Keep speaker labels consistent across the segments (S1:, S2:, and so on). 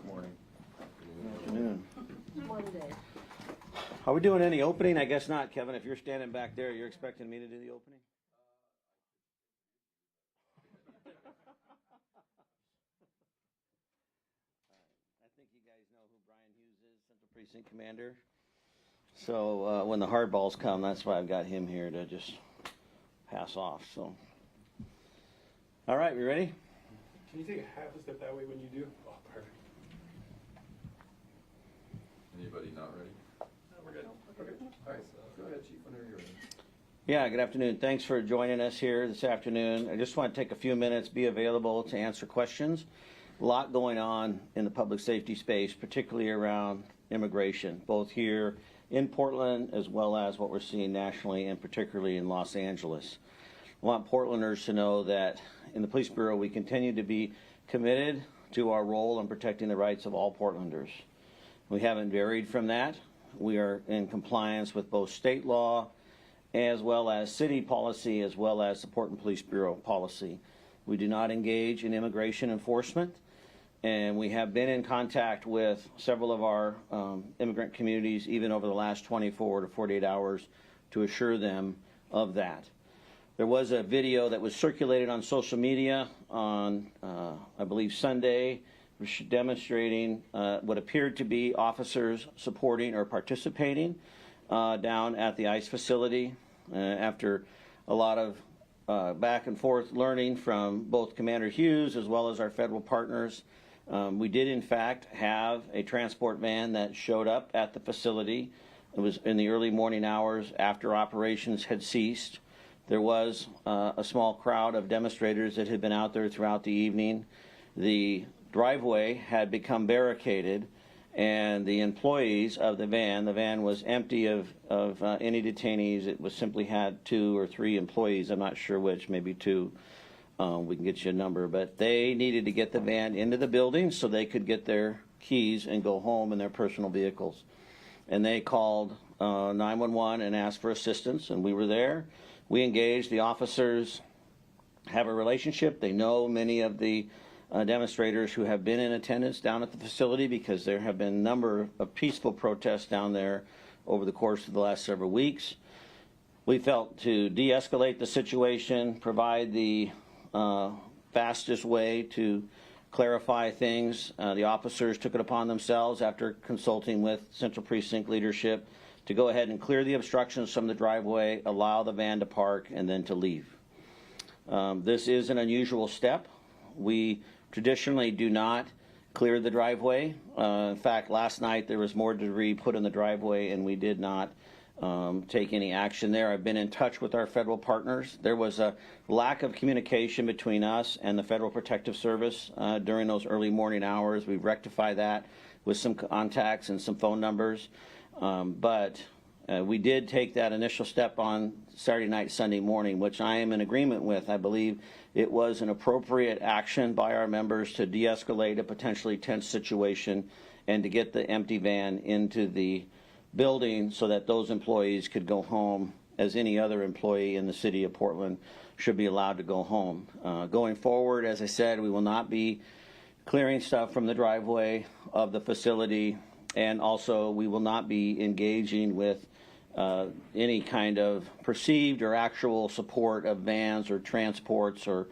S1: Morning.
S2: Afternoon.
S3: Monday.
S2: Are we doing any opening? I guess not, Kevin. If you're standing back there, you're expecting me to do the opening? I think you guys know who Brian Hughes is, Central Precinct Commander. So when the hard balls come, that's why I've got him here to just pass off. So, all right, we ready?
S1: Can you take a half a step that way when you do? Oh, perfect.
S4: Anybody not ready?
S1: No, we're good. Okay.
S4: All right, so go ahead, Chief, whenever you're ready.
S2: Yeah, good afternoon. Thanks for joining us here this afternoon. I just want to take a few minutes, be available to answer questions. A lot going on in the public safety space, particularly around immigration, both here in Portland as well as what we're seeing nationally and particularly in Los Angeles. I want Portlanders to know that in the Police Bureau we continue to be committed to our role in protecting the rights of all Portlanders. We haven't varied from that. We are in compliance with both state law as well as city policy as well as the Portland Police Bureau policy. We do not engage in immigration enforcement, and we have been in contact with several of our immigrant communities even over the last 24 to 48 hours to assure them of that. There was a video that was circulated on social media on, I believe, Sunday, demonstrating what appeared to be officers supporting or participating down at the ICE facility after a lot of back and forth learning from both Commander Hughes as well as our federal partners. We did in fact have a transport van that showed up at the facility. It was in the early morning hours after operations had ceased. There was a small crowd of demonstrators that had been out there throughout the evening. The driveway had become barricaded, and the employees of the van was empty of any detainees. It was simply had 2 or 3 employees. I'm not sure which, maybe 2. We can get you a number, but they needed to get the van into the building so they could get their keys and go home in their personal vehicles. And they called 911 and asked for assistance, and we were there. We engaged. The officers have a relationship. They know many of the demonstrators who have been in attendance down at the facility because there have been a number of peaceful protests down there over the course of the last several weeks. We felt to de-escalate the situation, provide the fastest way to clarify things. The officers took it upon themselves after consulting with Central Precinct leadership to go ahead and clear the obstructions from the driveway, allow the van to park, and then to leave. This is an unusual step. We traditionally do not clear the driveway. In fact, last night there was more debris put in the driveway and we did not take any action there. I've been in touch with our federal partners. There was a lack of communication between us and the Federal Protective Service during those early morning hours. We've rectified that with some contacts and some phone numbers. But we did take that initial step on Saturday night, Sunday morning, which I am in agreement with. I believe it was an appropriate action by our members to de-escalate a potentially tense situation and to get the empty van into the building so that those employees could go home as any other employee in the city of Portland should be allowed to go home. Going forward, as I said, we will not be clearing stuff from the driveway of the facility, and also we will not be engaging with any kind of perceived or actual support of vans or transports or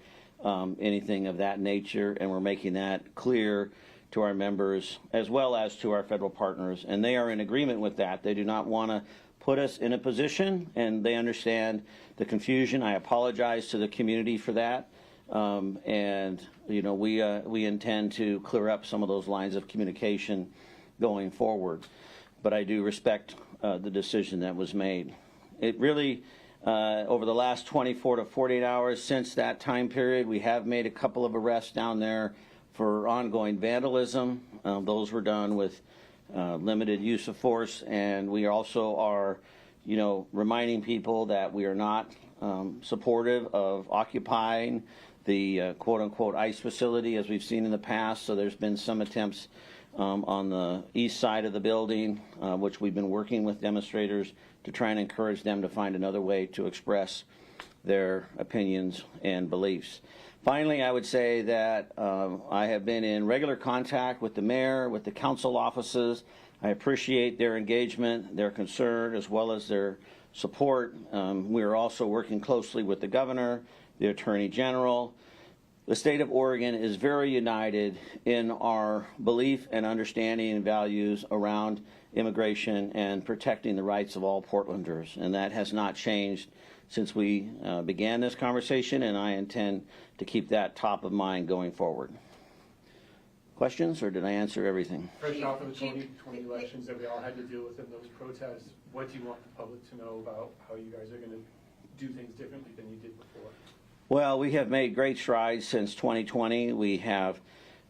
S2: anything of that nature, and we're making that clear to our members as well as to our federal partners, and they are in agreement with that. They do not want to put us in a position, and they understand the confusion. I apologize to the community for that, and you know, we intend to clear up some of those lines of communication going forward. But I do respect the decision that was made. It really, over the last 24 to 48 hours since that time period, we have made a couple of arrests down there for ongoing vandalism. Those were done with limited use of force, and we also are, you know, reminding people that we are not supportive of occupying the quote-unquote ICE facility as we've seen in the past. So there's been some attempts on the east side of the building, which we've been working with demonstrators to try and encourage them to find another way to express their opinions and beliefs. Finally, I would say that I have been in regular contact with the mayor, with the council offices. I appreciate their engagement, their concern, as well as their support. We are also working closely with the governor, the attorney general. The state of Oregon is very united in our belief and understanding and values around immigration and protecting the rights of all Portlanders, and that has not changed since we began this conversation, and I intend to keep that top of mind going forward. Questions, or did I answer everything?
S1: Fresh off of the 2020 elections that we all had to deal with in those protests, what do you want the public to know about how you guys are going to do things differently than you did before?
S2: Well, we have made great strides since 2020. We have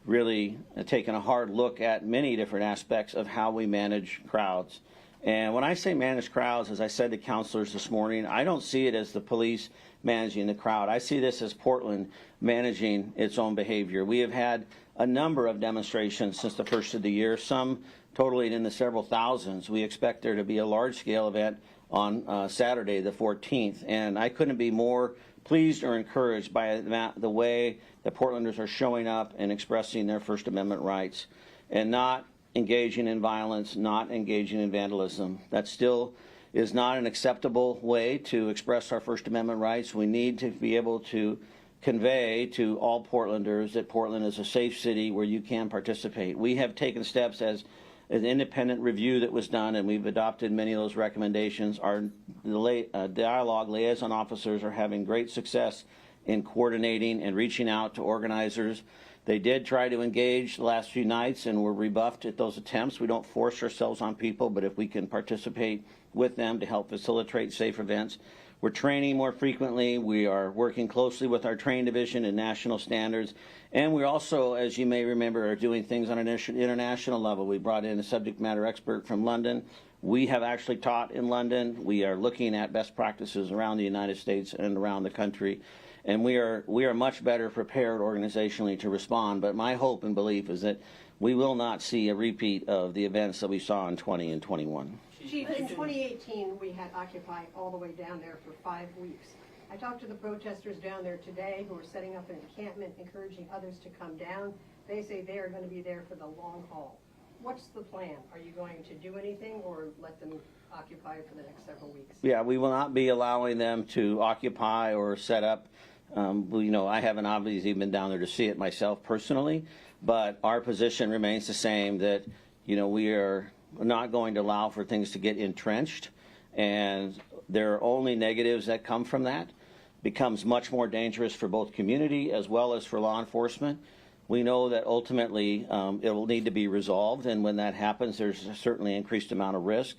S2: really taken a hard look at many different aspects of how we manage crowds. And when I say manage crowds, as I said to counselors this morning, I don't see it as the police managing the crowd. I see this as Portland managing its own behavior. We have had a number of demonstrations since the first of the year, some totaling in the several thousands. We expect there to be a large-scale event on Saturday, the 14th, and I couldn't be more pleased or encouraged by the way that Portlanders are showing up and expressing their First Amendment rights and not engaging in violence, not engaging in vandalism. That still is not an acceptable way to express our First Amendment rights. We need to be able to convey to all Portlanders that Portland is a safe city where you can participate. We have taken steps as an independent review that was done, and we've adopted many of those recommendations. Our dialogue liaison officers are having great success in coordinating and reaching out to organizers. They did try to engage the last few nights and were rebuffed at those attempts. We don't force ourselves on people, but if we can participate with them to help facilitate safe events. We're training more frequently. We are working closely with our training division and national standards. And we also, as you may remember, are doing things on an international level. We brought in a subject matter expert from London. We have actually taught in London. We are looking at best practices around the United States and around the country. And we are much better prepared organizationally to respond. But my hope and belief is that we will not see a repeat of the events that we saw in 20 and 21.
S3: Chief, in 2018, we had Occupy all the way down there for 5 weeks. I talked to the protesters down there today who are setting up an encampment, encouraging others to come down. They say they are going to be there for the long haul. What's the plan? Are you going to do anything or let them occupy for the next several weeks?
S2: Yeah, we will not be allowing them to occupy or set up. I haven't obviously been down there to see it myself personally, but our position remains the same, that we are not going to allow for things to get entrenched, and there are only negatives that come from that. It becomes much more dangerous for both community as well as for law enforcement. We know that ultimately it will need to be resolved, and when that happens, there's a certainly increased amount of risk.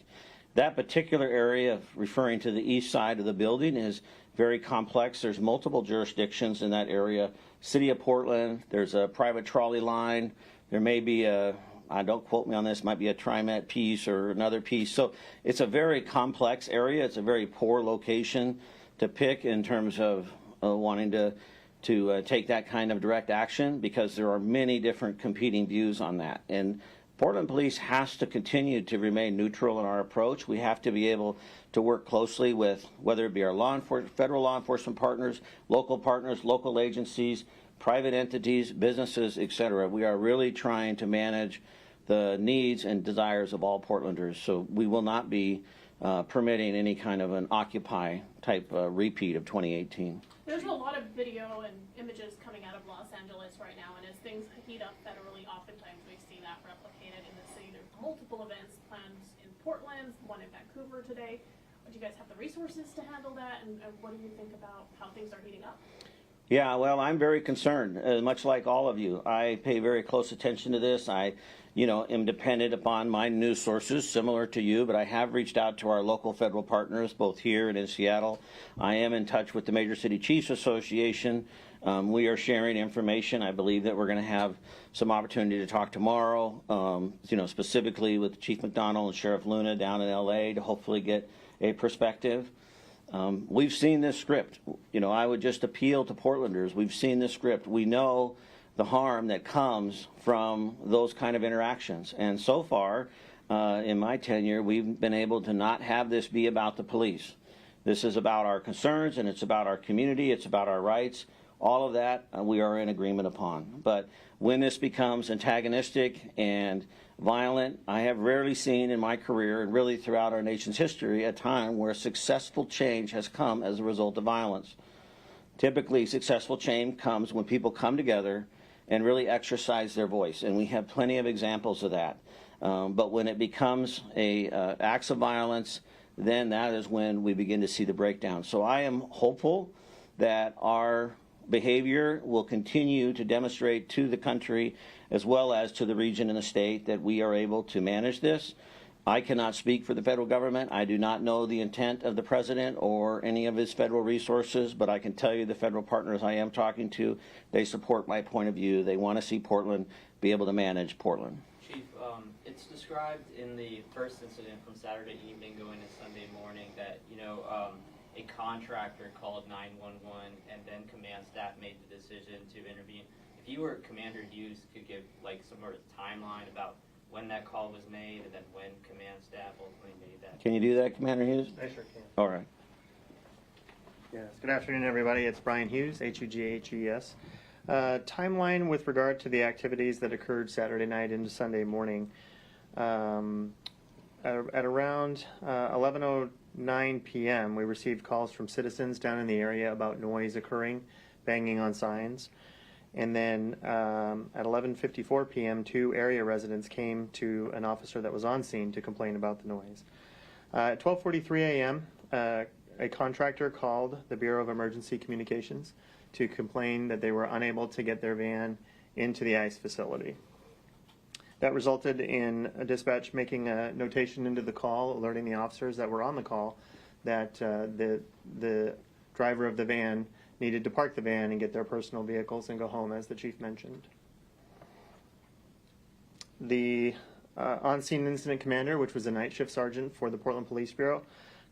S2: That particular area, referring to the east side of the building, is very complex. There's multiple jurisdictions in that area. City of Portland, there's a private trolley line. There may be don't quote me on this, might be a TriMet piece or another piece. So it's a very complex area. It's a very poor location to pick in terms of wanting to take that kind of direct action, because there are many different competing views on that. And Portland Police has to continue to remain neutral in our approach. We have to be able to work closely with, whether it be our federal law enforcement partners, local agencies, private entities, businesses, etc. We are really trying to manage the needs and desires of all Portlanders. So we will not be permitting any kind of an Occupy type repeat of 2018.
S5: There's a lot of video and images coming out of Los Angeles right now, and as things heat up federally, oftentimes we see that replicated in the city. There's multiple events planned in Portland, one in Vancouver today. Do you guys have the resources to handle that, and what do you think about how things are heating up?
S2: Yeah, well, I'm very concerned, much like all of you. I pay very close attention to this. I am dependent upon my news sources, similar to you, but I have reached out to our local federal partners, both here and in Seattle. I am in touch with the Major City Chiefs Association. We are sharing information. I believe that we're going to have some opportunity to talk tomorrow, specifically with Chief McDonald and Sheriff Luna down in LA to hopefully get a perspective. We've seen this script. I would just appeal to Portlanders. We've seen this script. We know the harm that comes from those kind of interactions. And so far, in my tenure, we've been able to not have this be about the police. This is about our concerns, and it's about our community. It's about our rights. all of that we are in agreement upon. But when this becomes antagonistic and violent, I have rarely seen in my career, and really throughout our nation's history, a time where successful change has come as a result of violence. Typically, successful change comes when people come together and really exercise their voice, and we have plenty of examples of that. But when it becomes acts of violence, then that is when we begin to see the breakdown. So I am hopeful that our behavior will continue to demonstrate to the country as well as to the region and the state that we are able to manage this. I cannot speak for the federal government. I do not know the intent of the president or any of his federal resources, but I can tell you the federal partners I am talking to, they support my point of view. They want to see Portland be able to manage Portland.
S6: Chief, it's described in the first incident from Saturday evening going to Sunday morning that, a contractor called 911 and then command staff made the decision to intervene. If you were Commander Hughes, could give like some sort of timeline about when that call was made and then when command staff ultimately made that.
S2: Can you do that, Commander Hughes?
S7: I sure can.
S2: All right.
S7: Yes. Good afternoon, everybody. It's Brian Hughes, Hughes. Timeline with regard to the activities that occurred Saturday night into Sunday morning. At around 11:09 p.m., we received calls from citizens down in the area about noise occurring, banging on signs. And then at 11:54 p.m., 2 area residents came to an officer that was on scene to complain about the noise. At 12:43 a.m., a contractor called the Bureau of Emergency Communications to complain that they were unable to get their van into the ICE facility. That resulted in a dispatch making a notation into the call, alerting the officers that were on the call that the driver of the van needed to park the van and get their personal vehicles and go home, as the chief mentioned. The on-scene incident commander, which was a night shift sergeant for the Portland Police Bureau,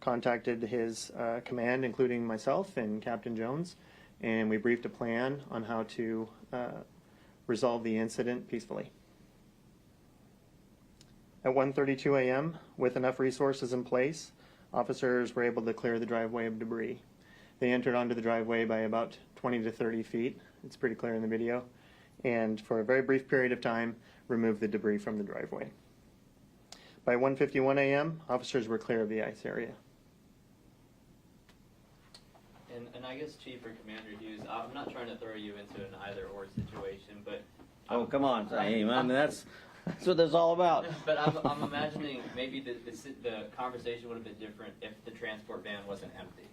S7: contacted his command, including myself and Captain Jones, and we briefed a plan on how to resolve the incident peacefully. At 1:32 a.m., with enough resources in place, officers were able to clear the driveway of debris. They entered onto the driveway by about 20 to 30 feet. It's pretty clear in the video. And for a very brief period of time, removed the debris from the driveway. By 1:51 a.m., officers were clear of the ICE area.
S6: And I guess, Chief or Commander Hughes, I'm not trying to throw you into an either-or situation, but...
S2: Oh, come on, Zaheem. I mean, that's what this is all about.
S6: But I'm imagining maybe the conversation would have been different if the transport van wasn't empty.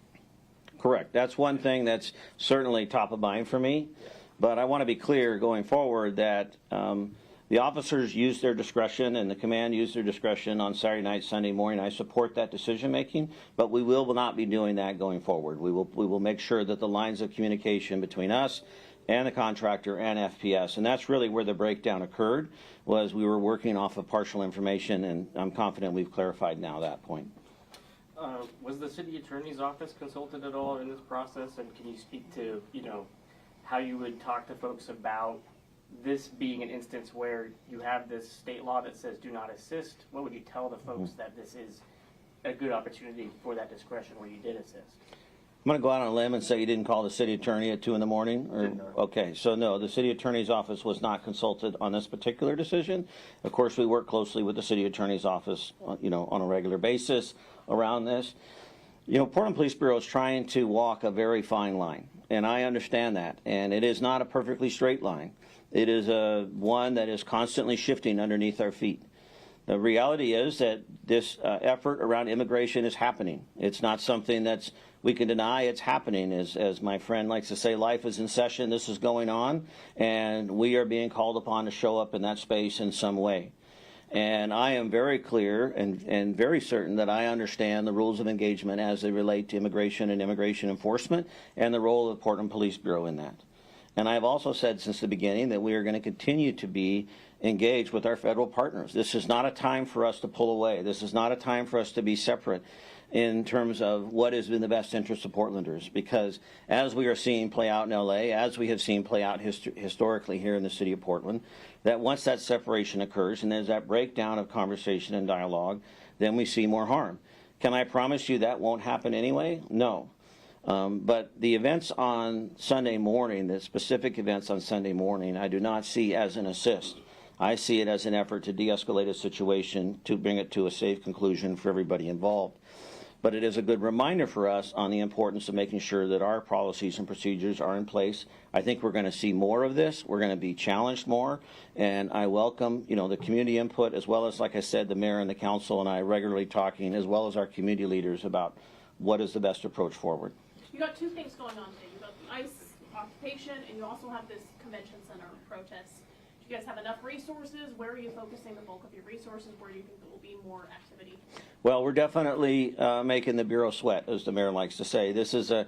S2: Correct. That's one thing that's certainly top of mind for me.
S6: Yeah.
S2: But I want to be clear going forward that the officers used their discretion and the command used their discretion on Saturday night, Sunday morning. I support that decision making, but we will not be doing that going forward. We will make sure that the lines of communication between us and the contractor and FPS, and that's really where the breakdown occurred, was we were working off of partial information, and I'm confident we've clarified now that point.
S8: Was the city attorney's office consulted at all in this process, and can you speak to, how you would talk to folks about this being an instance where you have this state law that says do not assist? What would you tell the folks that this is a good opportunity for that discretion where you did assist?
S2: I'm going to go out on a limb and say you didn't call the city attorney at 2 in the morning? Or,
S7: Did not.
S2: okay, so no, the city attorney's office was not consulted on this particular decision. Of course, we work closely with the city attorney's office, on a regular basis around this. Portland Police Bureau is trying to walk a very fine line, and I understand that. And it is not a perfectly straight line. It is one that is constantly shifting underneath our feet. The reality is that this effort around immigration is happening. It's not something that's we can deny. It's happening. As my friend likes to say, life is in session. This is going on, and we are being called upon to show up in that space in some way. And I am very clear and very certain that I understand the rules of engagement as they relate to immigration and immigration enforcement and the role of the Portland Police Bureau in that. And I've also said since the beginning that we are going to continue to be engaged with our federal partners. This is not a time for us to pull away. This is not a time for us to be separate in terms of what is in the best interest of Portlanders, because as we are seeing play out in LA, as we have seen play out historically here in the city of Portland, that once that separation occurs and there's that breakdown of conversation and dialogue, then we see more harm. Can I promise you that won't happen anyway? No. But the events on Sunday morning, the specific events on Sunday morning, I do not see as an assist. I see it as an effort to de-escalate a situation, to bring it to a safe conclusion for everybody involved. But it is a good reminder for us on the importance of making sure that our policies and procedures are in place. I think we're going to see more of this. We're going to be challenged more, and I welcome, the community input, as well as, like I said, the mayor and the council and I regularly talking, as well as our community leaders, about what is the best approach forward.
S5: You got two things going on today. You got the ICE occupation, and you also have this convention center protests. Do you guys have enough resources? Where are you focusing the bulk of your resources? Where do you think there will be more activity?
S2: Well, we're definitely making the Bureau sweat, as the mayor likes to say. This is a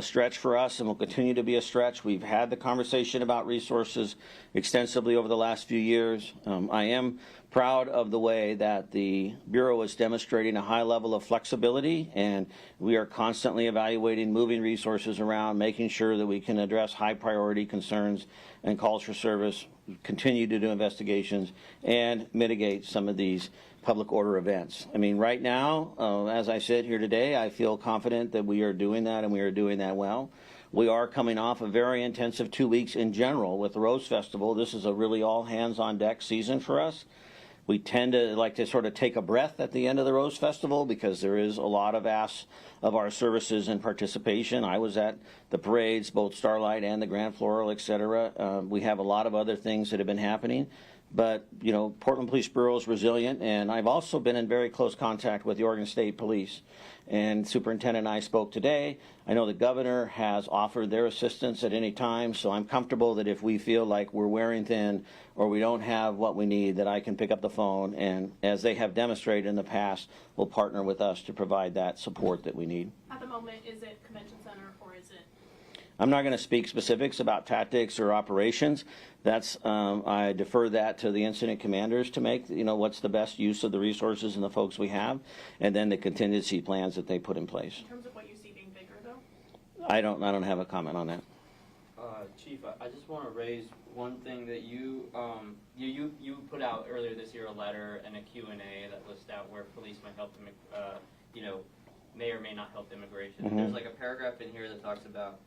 S2: stretch for us, and will continue to be a stretch. We've had the conversation about resources extensively over the last few years. I am proud of the way that the Bureau is demonstrating a high level of flexibility, and we are constantly evaluating, moving resources around, making sure that we can address high priority concerns and calls for service, continue to do investigations, and mitigate some of these public order events. I mean, right now, as I sit here today, I feel confident that we are doing that, and we are doing that well. We are coming off a very intensive 2 weeks in general with the Rose Festival. This is a really all hands on deck season for us. We tend to like to sort of take a breath at the end of the Rose Festival because there is a lot of asks of our services and participation. I was at the parades, both Starlight and the Grand Floral, etc. We have a lot of other things that have been happening. But, Portland Police Bureau is resilient, and I've also been in very close contact with the Oregon State Police. And Superintendent and I spoke today. I know the governor has offered their assistance at any time, so I'm comfortable that if we feel like we're wearing thin or we don't have what we need, that I can pick up the phone, and as they have demonstrated in the past, will partner with us to provide that support that we need.
S5: At the moment, is it convention center or is it?
S2: I'm not going to speak specifics about tactics or operations. That's I defer that to the incident commanders to make, what's the best use of the resources and the folks we have, and then the contingency plans that they put in place.
S5: In terms of what you see being bigger, though?
S2: I don't have a comment on that.
S6: Chief, I just want to raise one thing that you put out earlier this year, a letter and a Q&A that lists out where police might help them, may or may not help immigration.
S2: Mm-hmm.
S6: There's like a paragraph in here that talks about,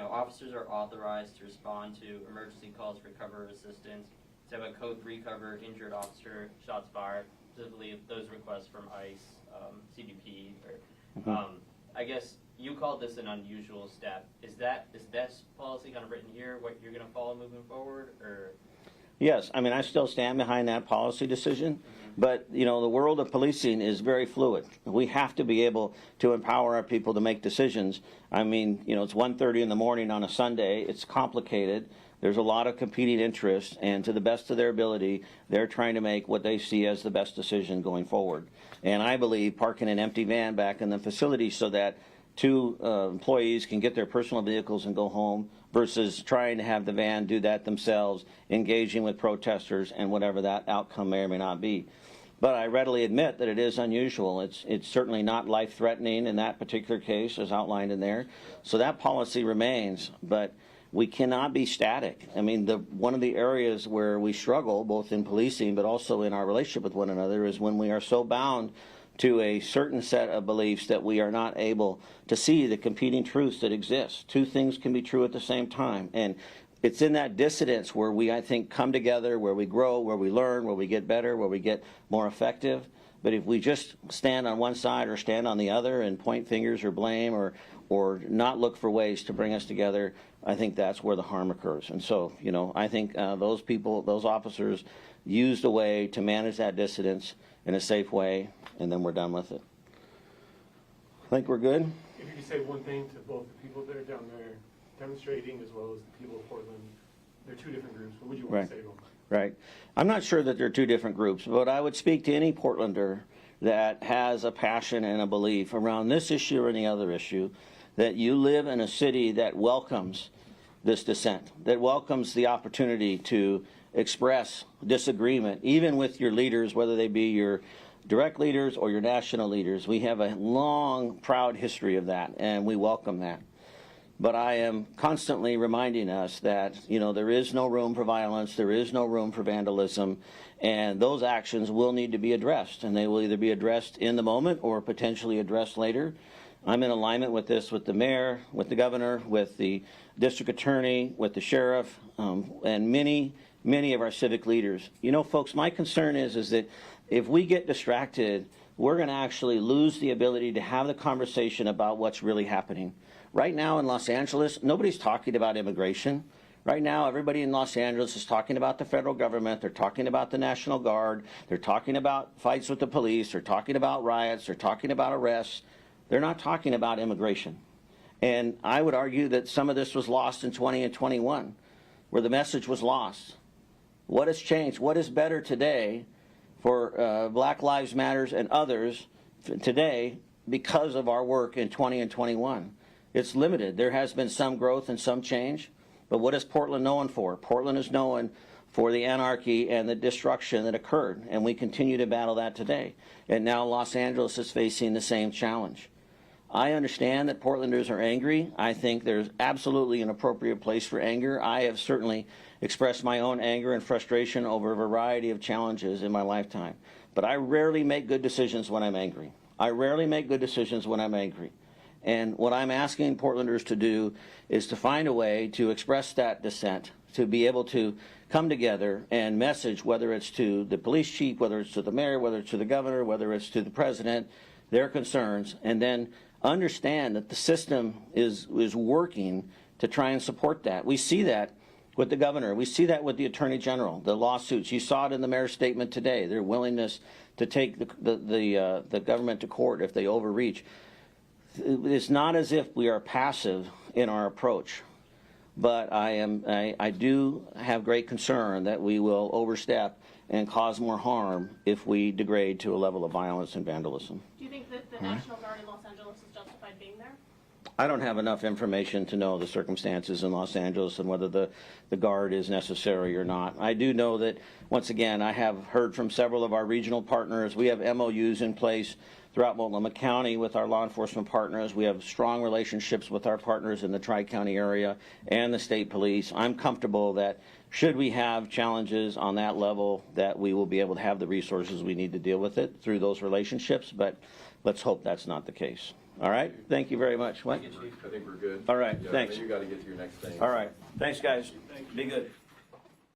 S6: officers are authorized to respond to emergency calls for cover assistance. So about code 3 cover, injured officer, shots fired, specifically those requests from ICE, CBP, or I guess you called this an unusual step. Is this policy kind of written here what you're going to follow moving forward, or?
S2: Yes, I mean, I still stand behind that policy decision, but, the world of policing is very fluid. We have to be able to empower our people to make decisions. I mean, it's 1:30 in the morning on a Sunday. It's complicated. There's a lot of competing interests, and to the best of their ability, they're trying to make what they see as the best decision going forward. And I believe parking an empty van back in the facility so that two employees can get their personal vehicles and go home versus trying to have the van do that themselves, engaging with protesters and whatever that outcome may or may not be. But I readily admit that it is unusual. It's certainly not life-threatening in that particular case as outlined in there. So that policy remains, but we cannot be static. I mean, one of the areas where we struggle, both in policing but also in our relationship with one another, is when we are so bound to a certain set of beliefs that we are not able to see the competing truths that exist. Two things can be true at the same time. And it's in that dissonance where we, I think, come together, where we grow, where we learn, where we get better, where we get more effective. But if we just stand on one side or stand on the other and point fingers or blame or not look for ways to bring us together, I think that's where the harm occurs. And so, I think those people, those officers, used a way to manage that dissidence in a safe way, and then we're done with it. I think we're good.
S1: If you could say one thing to both the people that are down there demonstrating as well as the people of Portland, they're two different groups. What would you want to say to them?
S2: Right. I'm not sure that they're two different groups, but I would speak to any Portlander that has a passion and a belief around this issue or any other issue, that you live in a city that welcomes this dissent, that welcomes the opportunity to express disagreement, even with your leaders, whether they be your direct leaders or your national leaders. We have a long, proud history of that, and we welcome that. But I am constantly reminding us that, there is no room for violence, there is no room for vandalism, and those actions will need to be addressed, and they will either be addressed in the moment or potentially addressed later. I'm in alignment with this, with the mayor, with the governor, with the district attorney, with the sheriff, and many of our civic leaders. You know, folks, my concern is that if we get distracted, we're going to actually lose the ability to have the conversation about what's really happening. Right now in Los Angeles, nobody's talking about immigration. Right now, everybody in Los Angeles is talking about the federal government. They're talking about the National Guard. They're talking about fights with the police. They're talking about riots. They're talking about arrests. They're not talking about immigration. And I would argue that some of this was lost in 20 and 21, where the message was lost. What has changed? What is better today for Black Lives Matters and others today because of our work in 20 and 21? It's limited. There has been some growth and some change, but what is Portland known for? Portland is known for the anarchy and the destruction that occurred, and we continue to battle that today. And now Los Angeles is facing the same challenge. I understand that Portlanders are angry. I think there's absolutely an appropriate place for anger. I have certainly expressed my own anger and frustration over a variety of challenges in my lifetime. But I rarely make good decisions when I'm angry. I rarely make good decisions when I'm angry. And what I'm asking Portlanders to do is to find a way to express that dissent, to be able to come together and message, whether it's to the police chief, whether it's to the mayor, whether it's to the governor, whether it's to the president, their concerns, and then understand that the system is working to try and support that. We see that with the governor. We see that with the attorney general, the lawsuits. You saw it in the mayor's statement today, their willingness to take the government to court if they overreach. It's not as if we are passive in our approach, but I do have great concern that we will overstep and cause more harm if we degrade to a level of violence and vandalism.
S5: Do you think that the National Guard in Los Angeles is justified being there?
S2: I don't have enough information to know the circumstances in Los Angeles and whether the Guard is necessary or not. I do know that, once again, I have heard from several of our regional partners. We have MOUs in place throughout Multnomah County with our law enforcement partners. We have strong relationships with our partners in the Tri-County area and the state police. I'm comfortable that should we have challenges on that level, that we will be able to have the resources we need to deal with it through those relationships, but let's hope that's not the case. All right? Thank you very much. What?
S4: I think we're good.
S2: All right,
S4: Yeah,
S2: thanks.
S4: You got to get to your next thing.
S2: All right. Thanks, guys. Be good.